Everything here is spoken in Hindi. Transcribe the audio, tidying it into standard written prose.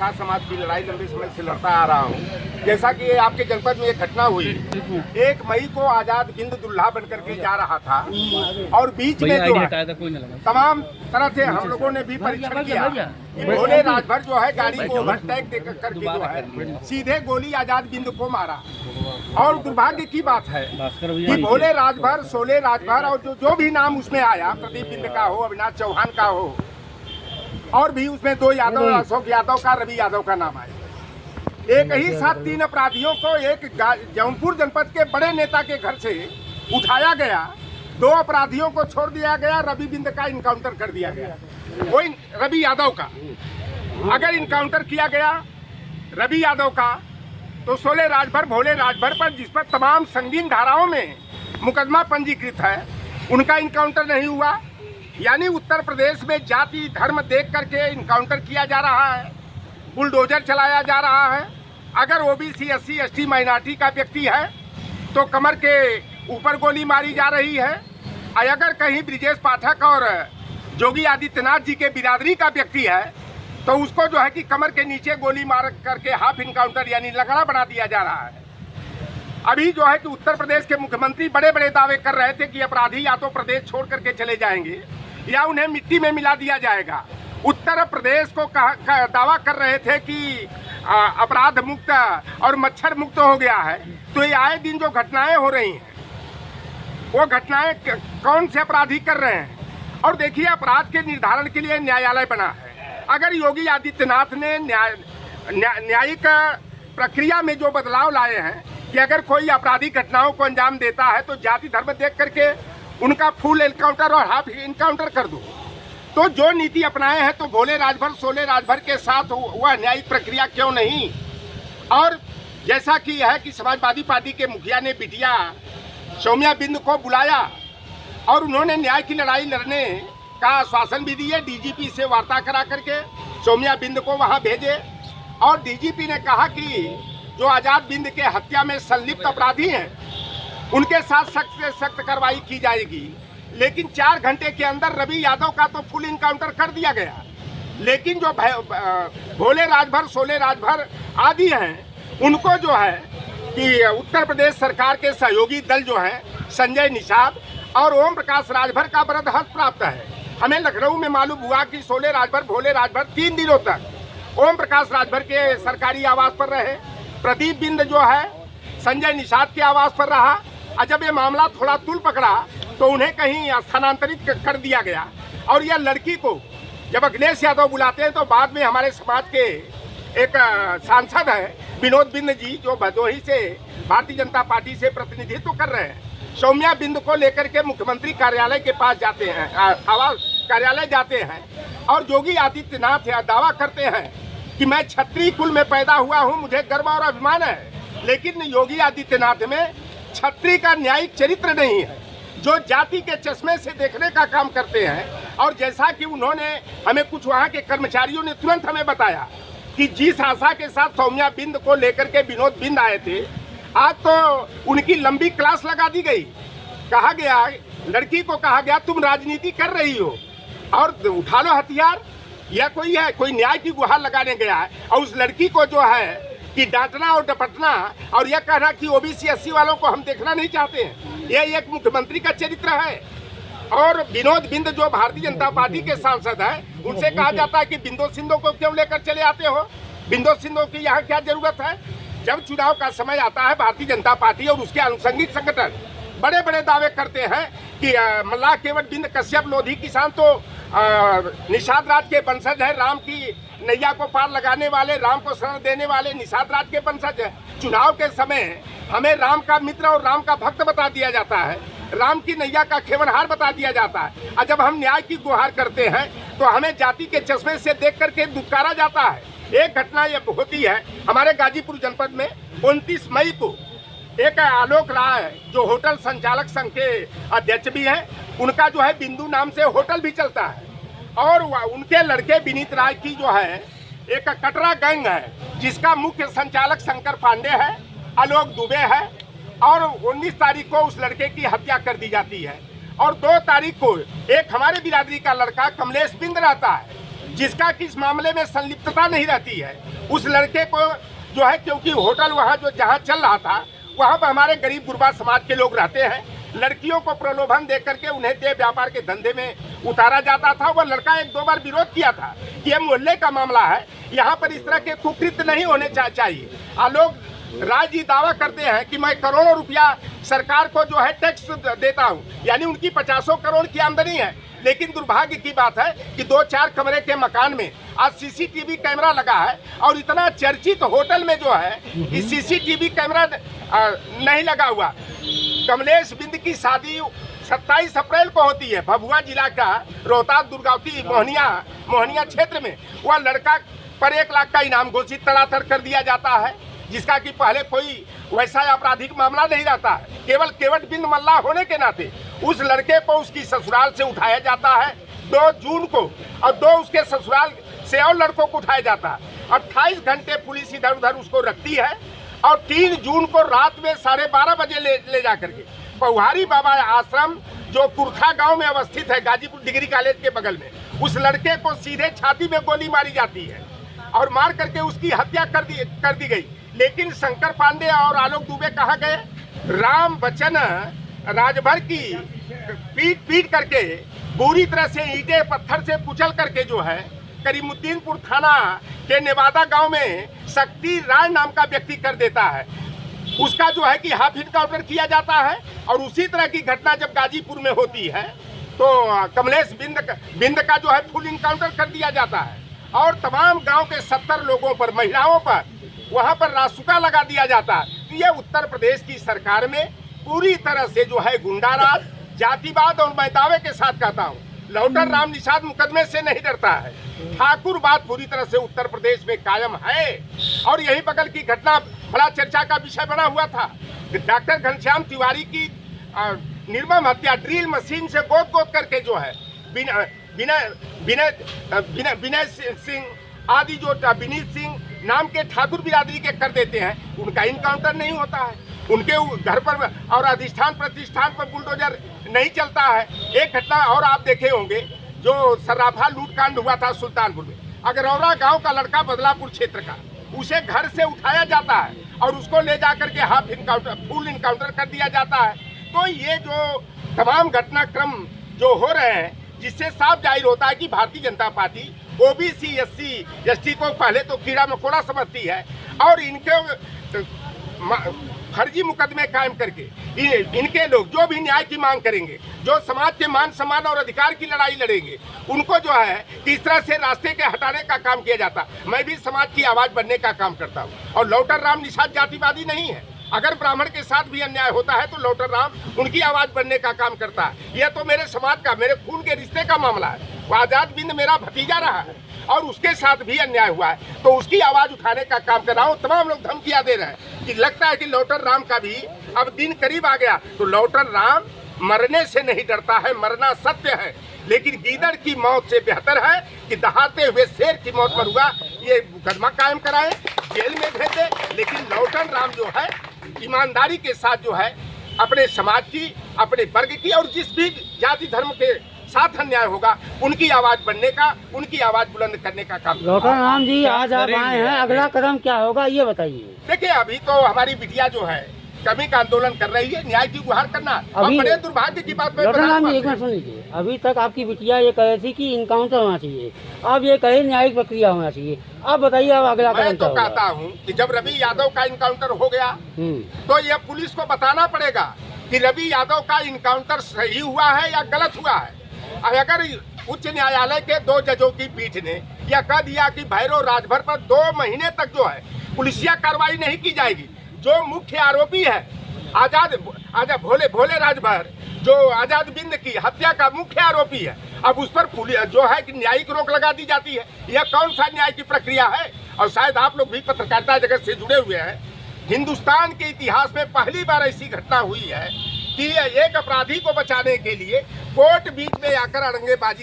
निषाद समाज की लड़ाई लंबे समय से लड़ता आ रहा हूँ। जैसा कि आपके जनपद में एक घटना हुई, 1 मई को आजाद बिंद दुल्हा बन करके जा रहा था और बीच में जो है तमाम तरह से हम लोगों ने भी परीक्षण किया कि भोले राजभर जो है गाड़ी को ओवरटेक देकर करके जो है सीधे गोली आजाद बिंद को मारा। और दुर्भाग्य की बात है कि भोले राजभर, शोले राजभर और जो भी नाम उसमें आया, प्रदीप बिंद का हो, अविनाश चौहान का हो, और भी उसमें 2 यादव, अशोक यादव का, रवि यादव का नाम आया। एक ही साथ 3 अपराधियों को एक जौनपुर जनपद के बड़े नेता के घर से उठाया गया, 2 अपराधियों को छोड़ दिया गया, रवि बिंद का इनकाउंटर कर दिया गया। वो रवि यादव का अगर इनकाउंटर किया गया रवि यादव का, तो शोले राजभर, भोले राजभर पर, जिस पर तमाम संगीन धाराओं में मुकदमा पंजीकृत है, उनका इनकाउंटर नहीं हुआ। यानी उत्तर प्रदेश में जाति धर्म देख करके इनकाउंटर किया जा रहा है, बुलडोजर चलाया जा रहा है। अगर ओबीसी, SC, ST माइनॉरिटी का व्यक्ति है तो कमर के ऊपर गोली मारी जा रही है, और अगर कहीं ब्रिजेश पाठक और योगी आदित्यनाथ जी के बिरादरी का व्यक्ति है तो उसको जो है कि कमर के नीचे गोली मार करके हाफ इनकाउंटर यानी लंगड़ा बना दिया जा रहा है। अभी जो है कि उत्तर प्रदेश के मुख्यमंत्री बड़े बड़े दावे कर रहे थे कि अपराधी या तो प्रदेश छोड़ करके चले जाएंगे या उन्हें मिट्टी में मिला दिया जाएगा। उत्तर प्रदेश को दावा कर रहे थे कि अपराध मुक्त और मच्छर मुक्त हो गया है। तो ये आए दिन जो घटनाएं हो रही हैं, वो घटनाएं कौन से अपराधी कर रहे हैं? और देखिए, अपराध के निर्धारण के लिए न्यायालय बना है। अगर योगी आदित्यनाथ ने न्यायिक प्रक्रिया में जो बदलाव लाए हैं कि अगर कोई आपराधिक घटनाओं को अंजाम देता है तो जाति धर्म देख करके उनका फुल एनकाउंटर और हाफ एनकाउंटर कर दो, तो जो नीति अपनाए हैं तो भोले राजभर, शोले राजभर के साथ वह न्यायिक प्रक्रिया क्यों नहीं? और जैसा कि है कि समाजवादी पार्टी के मुखिया ने बिटिया सौम्या बिंद को बुलाया और उन्होंने न्याय की लड़ाई लड़ने का आश्वासन भी दिए। डीजीपी से वार्ता करा करके सौम्या बिंद को वहां भेजे और डीजीपी ने कहा कि जो आजाद बिंद के हत्या में संलिप्त अपराधी हैं उनके साथ सख्त से सख्त कार्रवाई की जाएगी। लेकिन 4 घंटे के अंदर रवि यादव का तो फुल इनकाउंटर कर दिया गया, लेकिन जो भोले राजभर, शोले राजभर आदि हैं उनको जो है कि उत्तर प्रदेश सरकार के सहयोगी दल जो है संजय निषाद और ओम प्रकाश राजभर का बरदहस्त प्राप्त है। हमें लखनऊ में मालूम हुआ कि शोले राजभर, भोले राजभर 3 दिनों तक ओम प्रकाश राजभर के सरकारी आवास पर रहे। प्रदीप बिंद जो है संजय निषाद के आवास पर रहा, और जब ये मामला थोड़ा तूल पकड़ा तो उन्हें कहीं स्थानांतरित कर दिया गया। और यह लड़की को जब अखिलेश यादव बुलाते हैं तो बाद में हमारे समाज के एक सांसद है विनोद बिंद जी, जो भदोही से भारतीय जनता पार्टी से प्रतिनिधित्व कर रहे हैं, सौम्या बिंद को लेकर के मुख्यमंत्री कार्यालय के पास जाते हैं, आवास कार्यालय जाते हैं, और योगी आदित्यनाथ दावा करते हैं कि मैं क्षत्रिय कुल में पैदा हुआ हूं, मुझे गर्व और अभिमान है। लेकिन योगी आदित्यनाथ में क्षत्रिय का न्यायिक चरित्र नहीं है, जो जाति के चश्मे से देखने का काम करते हैं। और जैसा कि उन्होंने हमें कुछ वहाँ के कर्मचारियों ने तुरंत हमें बताया कि जिस आशा के साथ सौम्या बिंद को लेकर के विनोद बिंद आए थे, आज तो उनकी लंबी क्लास लगा दी गई। कहा गया, लड़की को कहा गया तुम राजनीति कर रही हो और उठा लो हथियार। यह कोई है, कोई न्याय की गुहार लगाने गया है और उस लड़की को जो है कि डांटना और डपटना और यह कहना कि ओबीसी SC वालों को हम देखना नहीं चाहते हैं, यह एक मुख्यमंत्री का चरित्र है। और विनोद बिंद जो भारतीय जनता पार्टी के सांसद है, उनसे कहा जाता है कि बिंदो सिंधो को क्यों लेकर चले आते हो? बिंदो सिंधो की यहाँ क्या जरूरत है? जब चुनाव का समय आता है, भारतीय जनता पार्टी और उसके अनुषंगिक संगठन बड़े बड़े दावे करते हैं कि मल्लाह केवट बिंद कश्यप लोधी किसान तो निषाद राज के वंशज है, राम की नैया को पार लगाने वाले, राम को शरण देने वाले निषाद राज के वंशज है। चुनाव के समय हमें राम का मित्र और राम का भक्त बता दिया जाता है, राम की नैया का खेवनहार बता दिया जाता है, और जब हम न्याय की गुहार करते हैं तो हमें जाति के चश्मे से देख करके दुत्कारा जाता है। एक घटना ये होती है हमारे गाजीपुर जनपद में 29 मई को एक आलोक राय जो होटल संचालक संघ के अध्यक्ष भी हैं, उनका जो है बिंदु नाम से होटल भी चलता है, और उनके लड़के विनीत राय की जो है एक कटरा गैंग है जिसका मुख्य संचालक शंकर पांडे है, आलोक दुबे है, और 19 तारीख को उस लड़के की हत्या कर दी जाती है। और 2 तारीख को एक हमारे बिरादरी का लड़का कमलेश बिंद रहता है, जिसका कि इस मामले में संलिप्तता नहीं रहती है, उस लड़के को जो है, क्योंकि होटल वहाँ जो जहाँ चल रहा था वहाँ पर हमारे गरीब गुरबा समाज के लोग रहते हैं, लड़कियों को प्रलोभन दे करके उन्हें देह व्यापार के धंधे में उतारा जाता था। वह लड़का 1-2 बार विरोध किया था कि यह मोहल्ले का मामला है, यहाँ पर इस तरह के कुकृत्य नहीं होने चाहिए। लोग राज जी दावा करते हैं कि मैं करोड़ों रुपया सरकार को जो है टैक्स देता हूँ, यानी उनकी 50 करोड़ की आमदनी है। लेकिन दुर्भाग्य की बात है कि 2-4 कमरे के मकान में आज सीसीटीवी कैमरा लगा है, और इतना चर्चित होटल में जो है इस सीसीटीवी कैमरा नहीं लगा हुआ। कमलेश बिंद की शादी 27 अप्रैल को होती है, भभुआ जिला का रोहतास दुर्गावती मोहनिया क्षेत्र में। वह लड़का पर 1 लाख का इनाम घोषित तड़ातड़ कर दिया जाता है, जिसका कि पहले कोई वैसा आपराधिक मामला नहीं रहता है। केवल केवट बिंद मल्ला होने के नाते उस लड़के को उसकी ससुराल से उठाया जाता है 2 जून को, और 2 उसके ससुराल से और लड़कों को उठाया जाता है। 28 घंटे पुलिस इधर उधर उसको रखती है, और 3 जून को रात में 12:30 बजे ले जा करके पौहारी बाबा आश्रम जो कुर्था गांव में अवस्थित है, गाजीपुर डिग्री कॉलेज के बगल में, उस लड़के को सीधे छाती में गोली मारी जाती है और मार करके उसकी हत्या कर दी गई। लेकिन शंकर पांडे और आलोक दुबे कहाँ गए? राम बच्चन राजभर की पीट करके बुरी तरह से ईंटे पत्थर से कुचल करके जो है करीमुद्दीनपुर थाना के नेवादा गांव में शक्ति राय नाम का व्यक्ति कर देता है। उसका जो है कि हाफ इनकाउंटर किया जाता है, और उसी तरह की घटना जब गाजीपुर में होती है तो कमलेश बिंद का जो है फुल इनकाउंटर कर दिया जाता है, और तमाम गांव के 70 लोगों पर, महिलाओं पर वहां पर रासुका लगा दिया जाता है। तो ये उत्तर प्रदेश की सरकार में पूरी तरह से जो है गुंडाराज, जातिवाद, और मैं दावे के साथ कहता हूँ लौटर राम निषाद मुकदमे से नहीं डरता है। ठाकुरवाद पूरी तरह से उत्तर प्रदेश में कायम है, और यही बगल की घटना बड़ा चर्चा का विषय बना हुआ था। डॉक्टर घनश्याम तिवारी की निर्मम हत्या ड्रिल मशीन से गोद करके जो है विनय सिंह आदि जो विनीत सिंह नाम के ठाकुर बिरादरी के कर देते हैं, उनका इनकाउंटर नहीं होता है। उनके घर पर और अधिष्ठान प्रतिष्ठान पर बुलडोजर नहीं चलता है। एक घटना और आप देखे होंगे, जो सर्राफा लूटकांड हुआ था सुल्तानपुर में, अगरौरा गांव का लड़का बदलापुर क्षेत्र का, उसे घर से उठाया जाता है और उसको ले जाकर के फुल इनकाउंटर कर दिया जाता है। तो ये जो तमाम घटनाक्रम जो हो रहे हैं, जिससे साफ जाहिर होता है कि Bharatiya Janata party OBC SC ST को पहले तो कीड़ा मकोड़ा समझती है, और इनके फर्जी मुकदमे कायम करके इनके लोग जो भी न्याय की मांग करेंगे, जो समाज के मान सम्मान और अधिकार की लड़ाई लड़ेंगे, उनको जो है इस तरह से रास्ते के हटाने का काम किया जाता। मैं भी समाज की आवाज़ बनने का काम करता हूँ, और लौटर राम निषाद जातिवादी नहीं है। अगर ब्राह्मण के साथ भी अन्याय होता है तो लौटर राम उनकी आवाज़ बनने का काम करता है। यह तो मेरे समाज का, मेरे खून के रिश्ते का मामला है। वो आज़ाद बिंद मेरा भतीजा रहा है, और उसके साथ भी अन्याय हुआ है, तो उसकी आवाज़ उठाने का काम कर रहा हूँ। तमाम लोग धमकियाँ दे रहे हैं कि लगता है कि लौटर राम का भी अब दिन करीब आ गया। तो लौटर राम मरने से नहीं डरता है, मरना सत्य है, लेकिन गीदड़ की मौत से बेहतर है कि दहाड़ते हुए शेर की मौत पर हुआ ये मुकदमा कायम कराए, जेल में भेजे। लेकिन लौटर राम जो है ईमानदारी के साथ जो है अपने समाज की, अपने वर्ग की, और जिस भी जाति धर्म के साथ अन्याय होगा उनकी आवाज बनने का, उनकी आवाज बुलंद करने का काम। लौटर राम जी, आज आप आए हैं, अगला कदम क्या होगा ये बताइए। देखिए, अभी तो हमारी बिटिया जो है कमी का आंदोलन कर रही है, न्याय की गुहार करना। अभी बड़े दुर्भाग्य की बात, लौटर राम जी एक मिनट सुन लीजिए। अभी तक आपकी बिटिया ये कह रही थी कि इनकाउंटर होना चाहिए, अब ये कहे न्यायिक प्रक्रिया होना चाहिए। अब बताइए अब अगला कदम। मैं तो कहता हूँ कि जब रवि यादव का इनकाउंटर हो गया तो यह पुलिस को बताना पड़ेगा कि रवि यादव का इनकाउंटर सही हुआ है या गलत हुआ है। अगर उच्च न्यायालय के 2 जजों की पीठ ने यह कह दिया कि भैरव राजभर पर 2 महीने तक जो है पुलिसिया कार्रवाई नहीं की जाएगी, जो मुख्य आरोपी है आजाद भोले राजभर, जो आजाद बिंद की हत्या का मुख्य आरोपी है, अब उस पर जो है कि न्यायिक रोक लगा दी जाती है। यह कौन सा न्याय की प्रक्रिया है? और शायद आप लोग भी पत्रकारिता जगत से जुड़े हुए हैं, हिंदुस्तान के इतिहास में पहली बार ऐसी घटना हुई है कि एक अपराधी को बचाने के लिए कोर्ट बीच में आकर अड़ंगेबाजी